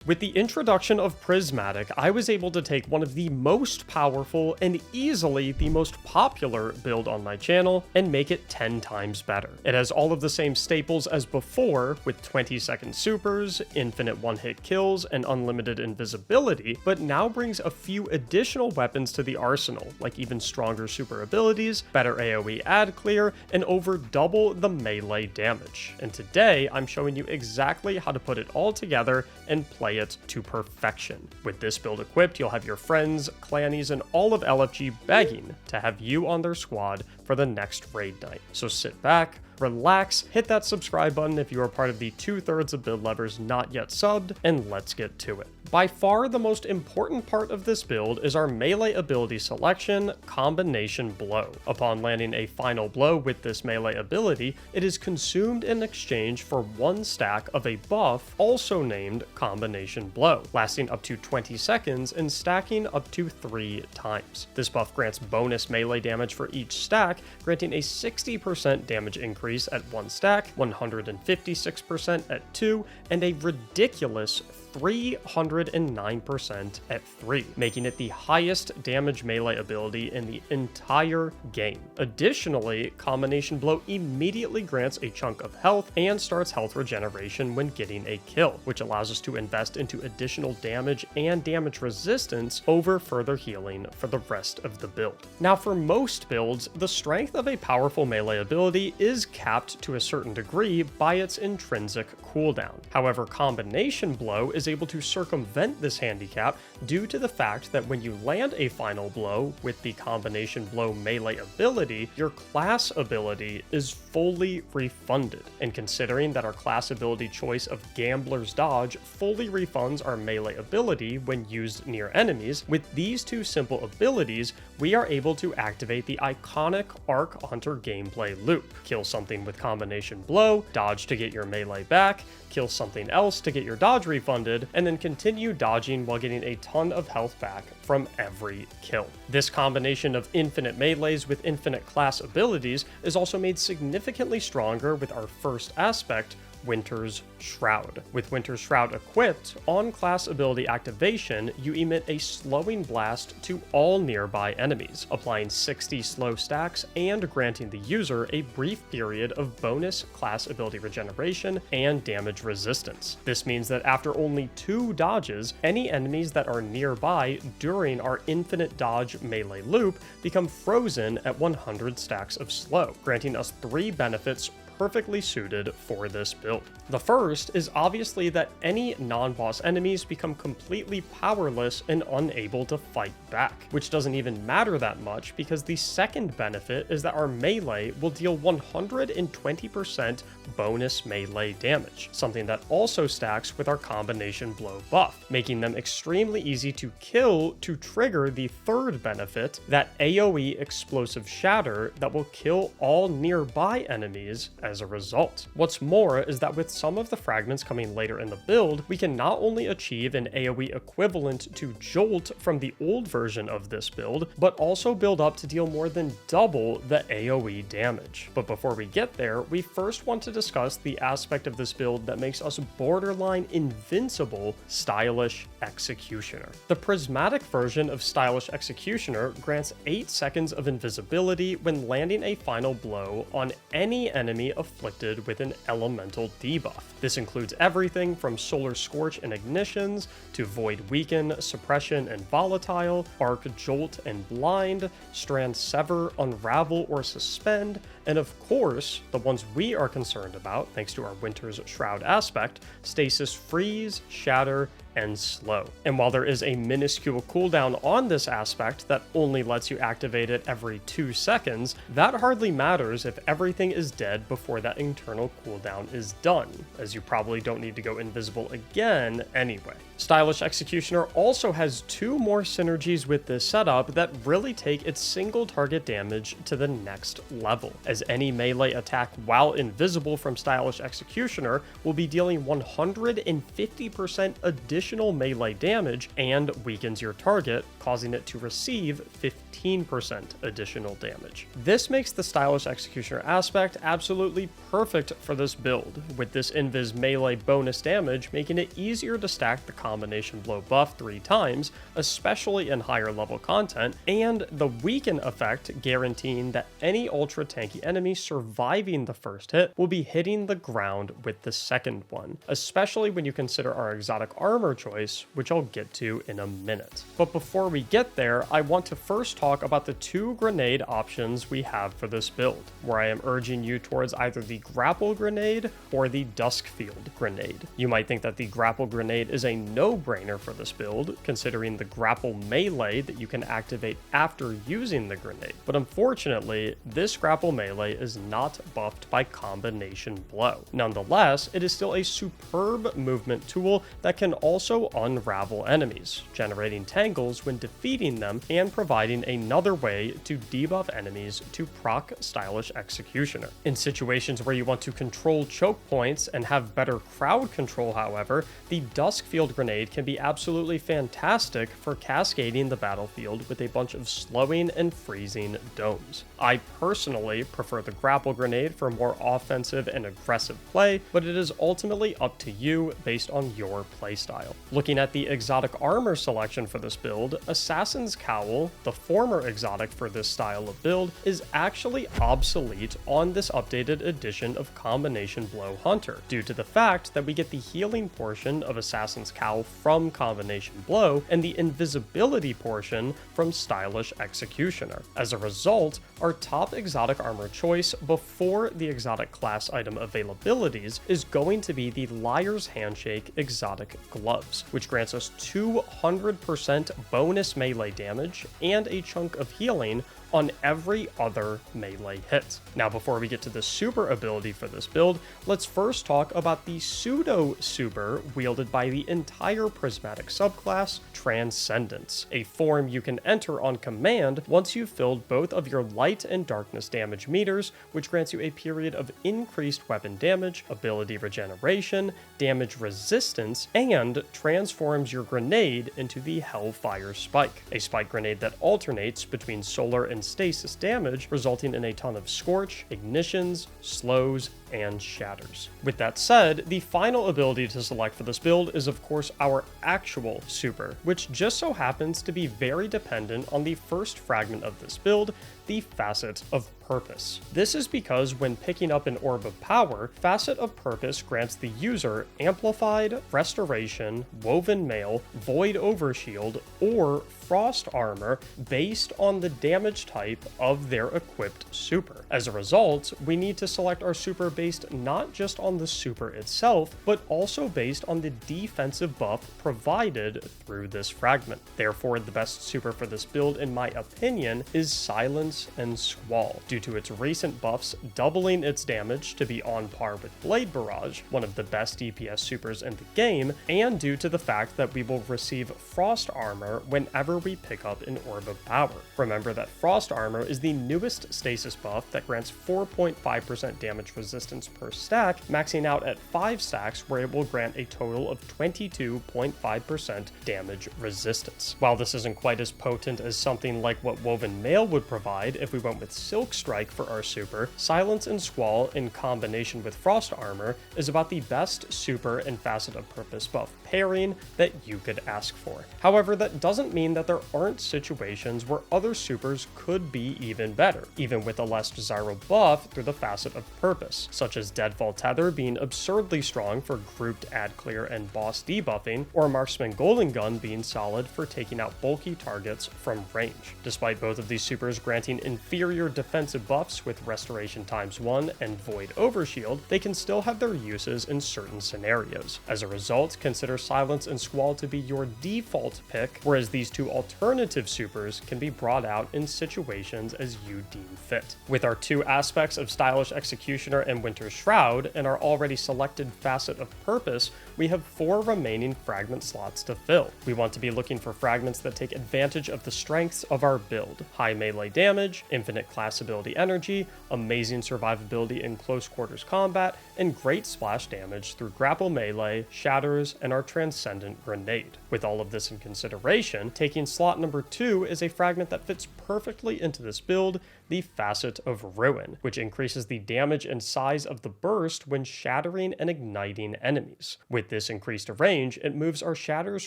With the introduction of Prismatic, I was able to take one of the most powerful and easily the most popular build on my channel and make it 10 times better. It has all of the same staples as before, with 20-second supers, infinite one-hit kills, and unlimited invisibility, but now brings a few additional weapons to the arsenal, like even stronger super abilities, better AoE ad clear, and over double the melee damage. And today, I'm showing you exactly how to put it all together and play it to perfection. With this build equipped, you'll have your friends, clannies, and all of LFG begging to have you on their squad for the next raid night. So sit back, relax, hit that subscribe button if you are part of the 2/3 of build lovers not yet subbed, and let's get to it. By far the most important part of this build is our melee ability selection, Combination Blow. Upon landing a final blow with this melee ability, it is consumed in exchange for one stack of a buff also named Combination Blow, lasting up to 20 seconds and stacking up to 3 times. This buff grants bonus melee damage for each stack, granting a 60% damage increase at 1 stack, 156% at 2, and a ridiculous 309% at 3, making it the highest damage melee ability in the entire game. Additionally, Combination Blow immediately grants a chunk of health and starts health regeneration when getting a kill, which allows us to invest into additional damage and damage resistance over further healing for the rest of the build. Now, for most builds, the strength of a powerful melee ability is capped to a certain degree by its intrinsic cooldown. However, Combination Blow is able to circumvent this handicap due to the fact that when you land a final blow with the Combination Blow melee ability, your class ability is fully refunded. And considering that our class ability choice of Gambler's Dodge fully refunds our melee ability when used near enemies, with these two simple abilities, we are able to activate the iconic Arc Hunter gameplay loop. Kill something with Combination Blow, dodge to get your melee back, kill something else to get your dodge refunded, and then continue dodging while getting a ton of health back from every kill. This combination of infinite melees with infinite class abilities is also made significantly stronger with our first aspect, Winter's Shroud. With Winter's Shroud equipped, on class ability activation, you emit a slowing blast to all nearby enemies, applying 60 slow stacks and granting the user a brief period of bonus class ability regeneration and damage resistance. This means that after only 2 dodges, any enemies that are nearby during our infinite dodge melee loop become frozen at 100 stacks of slow, granting us 3 benefits perfectly suited for this build. The first is obviously that any non-boss enemies become completely powerless and unable to fight back, which doesn't even matter that much because the second benefit is that our melee will deal 120% bonus melee damage, something that also stacks with our Combination Blow buff, making them extremely easy to kill to trigger the third benefit, that AoE Explosive Shatter that will kill all nearby enemies as a result. What's more is that with some of the fragments coming later in the build, we can not only achieve an AoE equivalent to Jolt from the old version of this build, but also build up to deal more than double the AoE damage. But before we get there, we first want to discuss the aspect of this build that makes us borderline invincible, Stylish Executioner. The Prismatic version of Stylish Executioner grants 8 seconds of invisibility when landing a final blow on any enemy afflicted with an elemental debuff. This includes everything from Solar Scorch and Ignitions to Void Weaken, Suppression and Volatile, Arc Jolt and Blind, Strand Sever, Unravel or Suspend, and of course, the ones we are concerned about, thanks to our Winter's Shroud aspect, Stasis Freeze, Shatter, and Slow. And while there is a minuscule cooldown on this aspect that only lets you activate it every 2 seconds, that hardly matters if everything is dead before that internal cooldown is done, as you probably don't need to go invisible again anyway. Stylish Executioner also has 2 more synergies with this setup that really take its single target damage to the next level, as any melee attack while invisible from Stylish Executioner will be dealing 150% additional melee damage and weakens your target, causing it to receive 15% additional damage. This makes the Stylish Executioner aspect absolutely perfect for this build, with this invis melee bonus damage making it easier to stack the combination blow buff 3 times, especially in higher level content, and the weaken effect guaranteeing that any ultra tanky enemy surviving the first hit will be hitting the ground with the second one, especially when you consider our exotic armor choice, which I'll get to in a minute. But before we get there, I want to first talk about the 2 grenade options we have for this build, where I am urging you towards either the grapple grenade or the Duskfield grenade. You might think that the grapple grenade is a no-brainer for this build, considering the grapple melee that you can activate after using the grenade, but unfortunately, this grapple melee is not buffed by combination blow. Nonetheless, it is still a superb movement tool that can also unravel enemies, generating tangles when defeating them and providing another way to debuff enemies to proc Stylish Executioner. In situations where you want to control choke points and have better crowd control, however, the Duskfield grenade can be absolutely fantastic for cascading the battlefield with a bunch of slowing and freezing domes. I personally prefer the grapple grenade for more offensive and aggressive play, but it is ultimately up to you based on your playstyle. Looking at the exotic armor selection for this build, Assassin's Cowl, the former exotic for this style of build, is actually obsolete on this updated edition of Combination Blow Hunter, due to the fact that we get the healing portion of Assassin's Cowl from Combination Blow and the invisibility portion from Stylish Executioner. As a result, our top exotic armor choice before the exotic class item availabilities is going to be the Liar's Handshake exotic gloves, which grants us 200% bonus melee damage and a chunk of healing on every other melee hit. Now, before we get to the super ability for this build, let's first talk about the pseudo super wielded by the entire Prismatic subclass, Transcendence, a form you can enter on command once you've filled both of your light and darkness damage meters, which grants you a period of increased weapon damage, ability regeneration, damage resistance, and transforms your grenade into the Hellfire Spike, a spike grenade that alternates between solar and stasis damage, resulting in a ton of scorch, ignitions, slows, and shatters. With that said, the final ability to select for this build is of course our actual super, which just so happens to be very dependent on the first fragment of this build, the Facet of Purpose. This is because when picking up an Orb of Power, Facet of Purpose grants the user Amplified, Restoration, Woven Mail, Void Overshield, or Frost Armor based on the damage type of their equipped super. As a result, we need to select our super based not just on the super itself, but also based on the defensive buff provided through this fragment. Therefore, the best super for this build, in my opinion, is Silence and Squall, due to its recent buffs doubling its damage to be on par with Blade Barrage, one of the best DPS supers in the game, and due to the fact that we will receive Frost Armor whenever we pick up an Orb of Power. Remember that Frost Armor is the newest stasis buff that grants 4.5% damage resistance per stack, maxing out at 5 stacks where it will grant a total of 22.5% damage resistance. While this isn't quite as potent as something like what Woven Mail would provide if we went with Silk Strike for our super, Silence and Squall in combination with Frost Armor is about the best super and Facet of Purpose buff pairing that you could ask for. However, that doesn't mean that there aren't situations where other supers could be even better, even with a less desirable buff through the Facet of Purpose, such as Deadfall Tether being absurdly strong for grouped ad clear and boss debuffing, or Marksman Golden Gun being solid for taking out bulky targets from range. Despite both of these supers granting inferior defensive buffs with Restoration ×1 and Void Overshield, they can still have their uses in certain scenarios. As a result, consider Silence and Squall to be your default pick, whereas these two alternative supers can be brought out in situations as you deem fit. With our two aspects of Stylish Executioner and Winter's Shroud and our already selected Facet of Purpose, we have 4 remaining fragment slots to fill. We want to be looking for fragments that take advantage of the strengths of our build: high melee damage, infinite class ability energy, amazing survivability in close quarters combat, and great splash damage through grapple melee, shatters, and our Transcendent Grenade. With all of this in consideration, taking slot number 2 is a fragment that fits perfectly into this build, the Facet of Ruin, which increases the damage and size of the burst when shattering and igniting enemies. With this increased range, it moves our shatters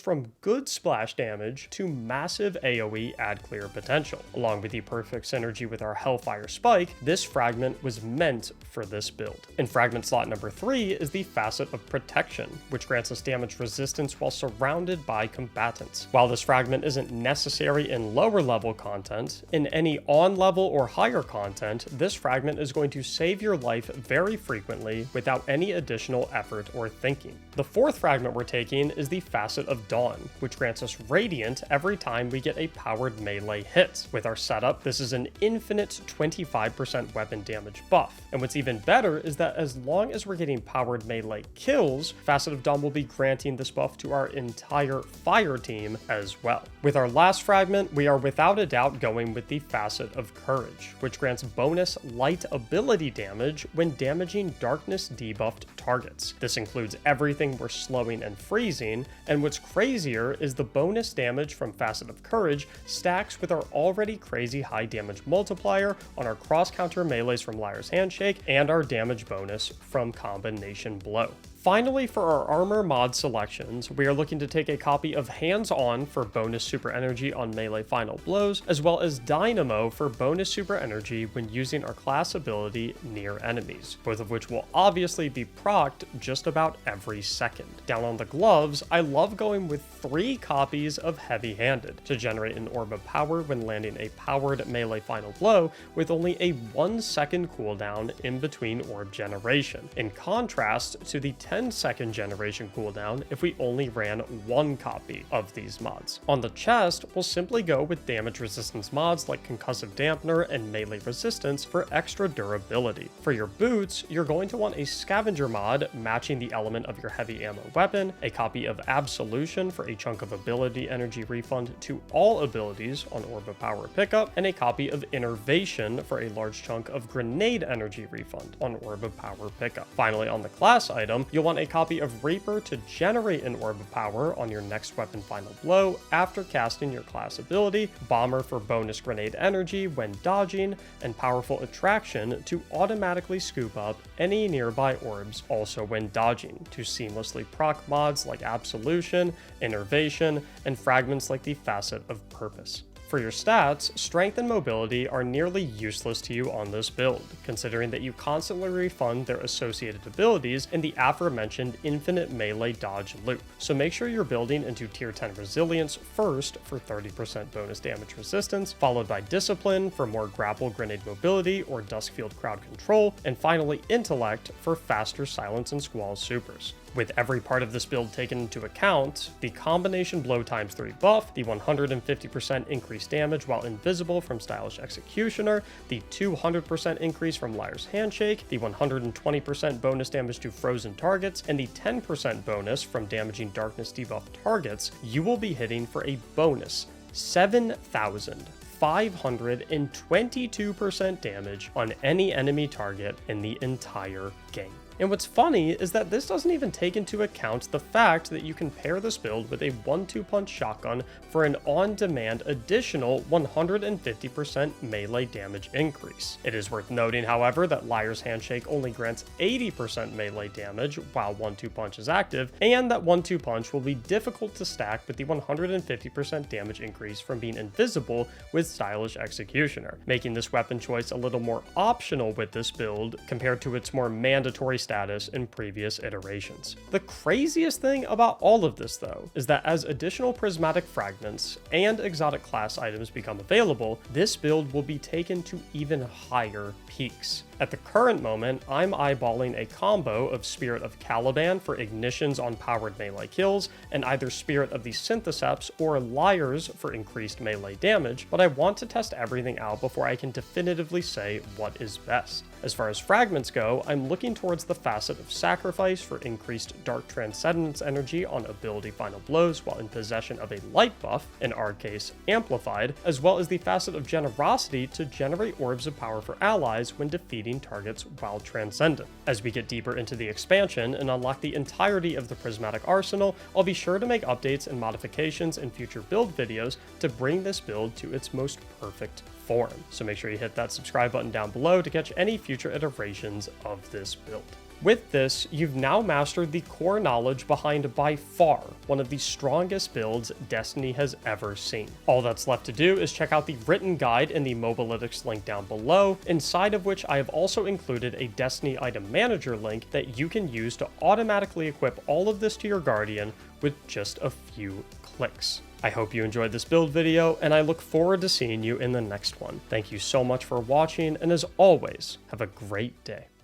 from good splash damage to massive AoE add clear potential. Along with the perfect synergy with our Hellfire Spike, this fragment was meant for this build. In fragment slot number 3 is the Facet of Protection, which grants us damage resistance while surrounded by combatants. While this fragment isn't necessary in lower level content, in any on-level or higher content, this fragment is going to save your life very frequently without any additional effort or thinking. The fourth fragment we're taking is the Facet of Dawn, which grants us Radiant every time we get a powered melee hit. With our setup, this is an infinite 25% weapon damage buff. And what's even better is that as long as we're getting powered melee kills, Facet of Dawn will be granting this buff to our entire fire team as well. With our last fragment, we are without a doubt going with the Facet of Courage, which grants bonus light ability damage when damaging darkness debuffed targets. This includes everything we're slowing and freezing, and what's crazier is the bonus damage from Facet of Courage stacks with our already crazy high damage multiplier on our cross-counter melees from Liar's Handshake and our damage bonus from Combination Blow. Finally, for our armor mod selections, we are looking to take a copy of Hands On for bonus super energy on melee final blows, as well as Dynamo for bonus super energy when using our class ability near enemies, both of which will obviously be procced just about every second. Down on the gloves, I love going with 3 copies of Heavy Handed to generate an orb of power when landing a powered melee final blow with only a 1-second cooldown in between orb generation, in contrast to the 10-second generation cooldown if we only ran 1 copy of these mods. On the chest, we'll simply go with damage resistance mods like Concussive Dampener and Melee Resistance for extra durability. For your boots, you're going to want a Scavenger mod matching the element of your heavy ammo weapon, a copy of Absolution for a chunk of ability energy refund to all abilities on Orb of Power pickup, and a copy of Innervation for a large chunk of grenade energy refund on Orb of Power pickup. Finally, on the class item, you'll want a copy of Reaper to generate an Orb of Power on your next weapon final blow after casting your class ability, Bomber for bonus grenade energy when dodging, and Powerful Attraction to automatically scoop up any nearby orbs also when dodging, to seamlessly proc mods like Absolution, Innervation, and fragments like the Facet of Purpose. For your stats, strength and mobility are nearly useless to you on this build, considering that you constantly refund their associated abilities in the aforementioned infinite melee dodge loop. So make sure you're building into tier 10 resilience first for 30% bonus damage resistance, followed by discipline for more grapple grenade mobility or Duskfield crowd control, and finally intellect for faster silence and squall supers. With every part of this build taken into account, the combination blow times 3 buff, the 150% increased damage while invisible from Stylish Executioner, the 200% increase from Liar's Handshake, the 120% bonus damage to frozen targets, and the 10% bonus from damaging darkness debuffed targets, you will be hitting for a bonus 7,522% damage on any enemy target in the entire game. And what's funny is that this doesn't even take into account the fact that you can pair this build with a 1-2 punch shotgun for an on-demand additional 150% melee damage increase. It is worth noting, however, that Liar's Handshake only grants 80% melee damage while 1-2 punch is active, and that 1-2 punch will be difficult to stack with the 150% damage increase from being invisible with Stylish Executioner, making this weapon choice a little more optional with this build compared to its more mandatory status in previous iterations. The craziest thing about all of this, though, is that as additional prismatic fragments and exotic class items become available, this build will be taken to even higher peaks. At the current moment, I'm eyeballing a combo of Spirit of Caliban for ignitions on powered melee kills, and either Spirit of the Syntheseps or Liars for increased melee damage, but I want to test everything out before I can definitively say what is best. As far as fragments go, I'm looking towards the facet of Sacrifice for increased Dark Transcendence energy on ability final blows while in possession of a light buff, in our case Amplified, as well as the facet of Generosity to generate orbs of power for allies when defeating targets while transcendent. As we get deeper into the expansion and unlock the entirety of the Prismatic arsenal, I'll be sure to make updates and modifications in future build videos to bring this build to its most perfect form. So make sure you hit that subscribe button down below to catch any future iterations of this build. With this, you've now mastered the core knowledge behind by far one of the strongest builds Destiny has ever seen. All that's left to do is check out the written guide in the Mobalytics link down below, inside of which I have also included a Destiny item manager link that you can use to automatically equip all of this to your Guardian with just a few clicks. I hope you enjoyed this build video, and I look forward to seeing you in the next one. Thank you so much for watching, and as always, have a great day.